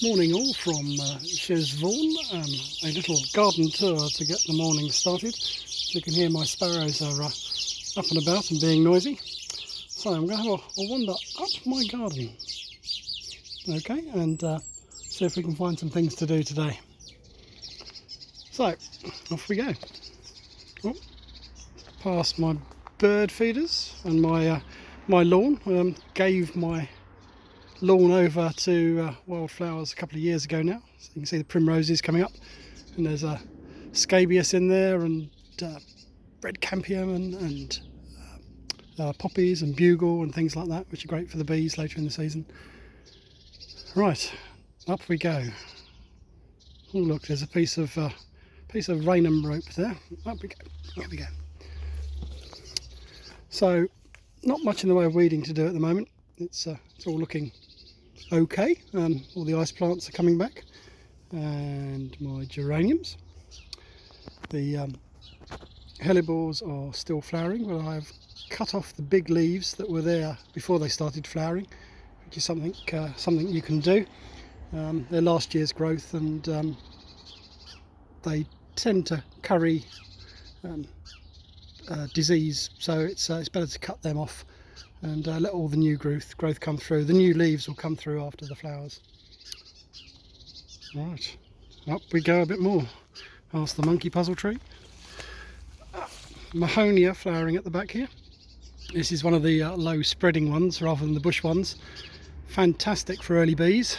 Morning all from Vaughan, a little garden tour to get the morning started. As you can hear, my sparrows are up and about and being noisy. So I'm going to have a wander up my garden, okay, and see if we can find some things to do today. So off we go. Oh, past my bird feeders and my lawn. Gave my lawn over to wildflowers a couple of years ago now. So you can see the primroses coming up, and there's a scabious in there, and red campion and poppies and bugle and things like that, which are great for the bees later in the season. Right, up we go. Oh look, there's a piece of Rainham rope there. Up we go. Here we go. So not much in the way of weeding to do at the moment. It's all looking okay. All the ice plants are coming back, and my geraniums. The Hellebores are still flowering, but I've cut off the big leaves that were there before they started flowering, which is something you can do. They're last year's growth, and they tend to carry disease, so it's better to cut them off and let all the new growth come through. The new leaves will come through after the flowers. Right, up we go a bit more, past the monkey puzzle tree. Mahonia flowering at the back here. This is one of the low spreading ones rather than the bush ones. Fantastic for early bees.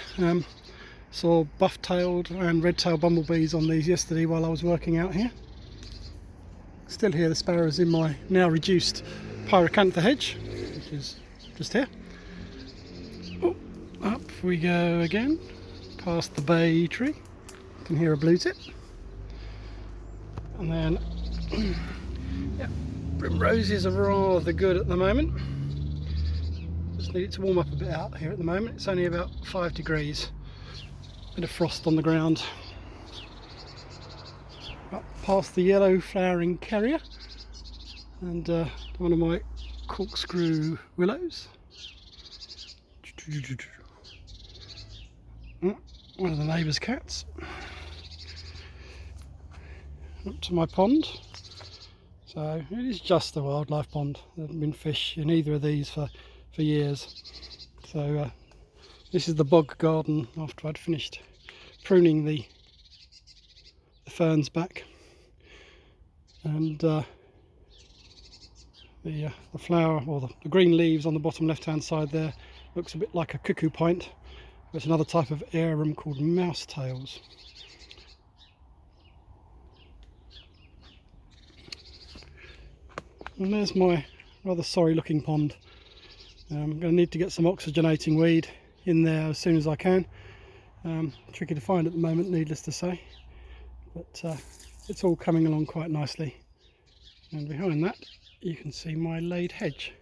Saw buff-tailed and red-tailed bumblebees on these yesterday while I was working out here. Still hear the sparrows in my now reduced pyracantha hedge, which is just here. Oh, up we go again, past the bay tree. You can hear a blue tip. And then, yeah, primroses are rather good at the moment. Just need it to warm up a bit out here at the moment. It's only about 5 degrees. Bit of frost on the ground. Up past the yellow flowering carrier, and one of my corkscrew willows. One of the neighbour's cats. Up to my pond. So it is just a wildlife pond. There haven't been fish in either of these for years. So this is the Bog Garden after I'd finished pruning the ferns back, and the flower, or the green leaves on the bottom left hand side there, looks a bit like a cuckoo pint. There's another type of arum called mouse tails. And there's my rather sorry looking pond. I'm going to need to get some oxygenating weed in there as soon as I can. Tricky to find at the moment, needless to say, but it's all coming along quite nicely. And behind that you can see my laid hedge,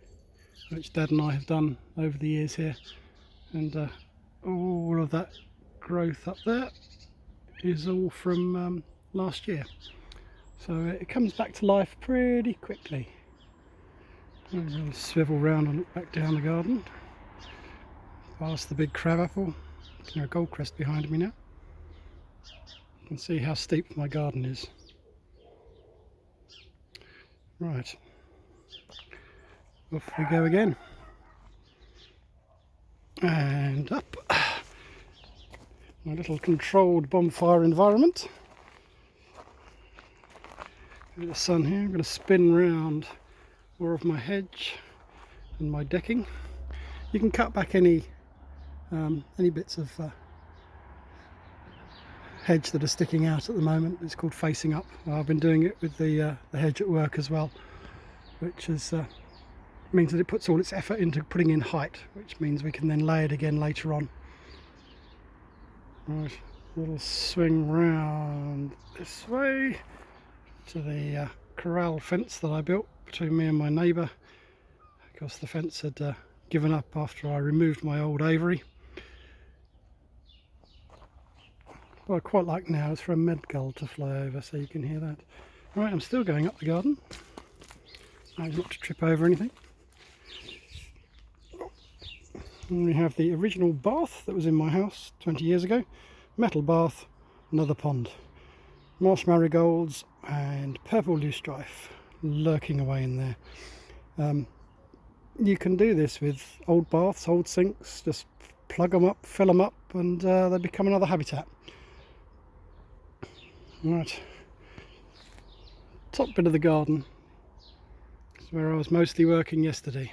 which Dad and I have done over the years here, and all of that growth up there is all from last year, so it comes back to life pretty quickly. I'll swivel round and look back down the garden, past the big crabapple. There's a goldcrest behind me now. You can see how steep my garden is. Right, off we go again, and up. My little controlled bonfire environment. Bit of sun here. I'm going to spin round more of my hedge and my decking. You can cut back any bits of hedge that are sticking out at the moment. It's called facing up. I've been doing it with the hedge at work as well, which is means that it puts all its effort into putting in height, which means we can then lay it again later on. Right, a little swing round this way to the corral fence that I built between me and my neighbour, because the fence had given up after I removed my old aviary. What I quite like now is for a medgull to fly over, so you can hear that. Right, I'm still going up the garden. Not to trip over anything. And we have the original bath that was in my house 20 years ago. Metal bath, another pond. Marsh marigolds and purple loosestrife lurking away in there. You can do this with old baths, old sinks, just plug them up, fill them up, and they become another habitat. Right, top bit of the garden is where I was mostly working yesterday.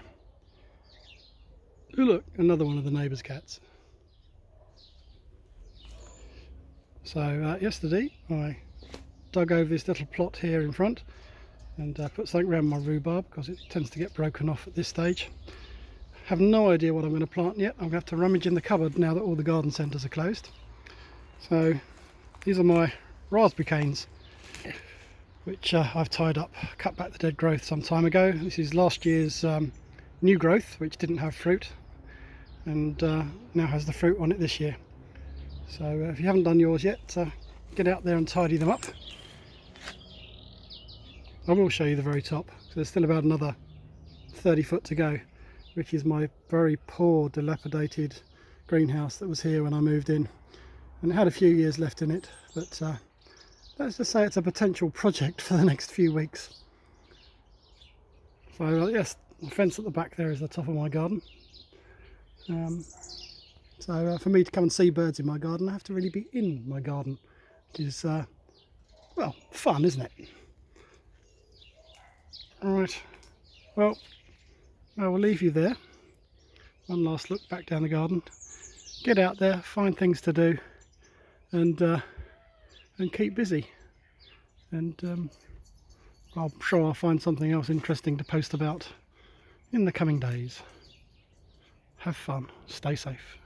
Oh look, another one of the neighbour's cats. So yesterday I dug over this little plot here in front and put something around my rhubarb because it tends to get broken off at this stage. Have no idea what I'm going to plant yet. I'm going to have to rummage in the cupboard now that all the garden centres are closed. So these are my raspberry canes, which I've tied up, cut back the dead growth some time ago. This is last year's new growth, which didn't have fruit, and now has the fruit on it this year. So if you haven't done yours yet, get out there and tidy them up. I will show you the very top, so there's still about another 30 foot to go, which is my very poor, dilapidated greenhouse that was here when I moved in, and it had a few years left in it, but let's just say it's a potential project for the next few weeks. So yes, the fence at the back there is the top of my garden. So for me to come and see birds in my garden, I have to really be in my garden, which is, well, fun, isn't it? Alright, well, I will leave you there. One last look back down the garden. Get out there, find things to do, and keep busy. And I'm sure I'll find something else interesting to post about in the coming days. Have fun, stay safe.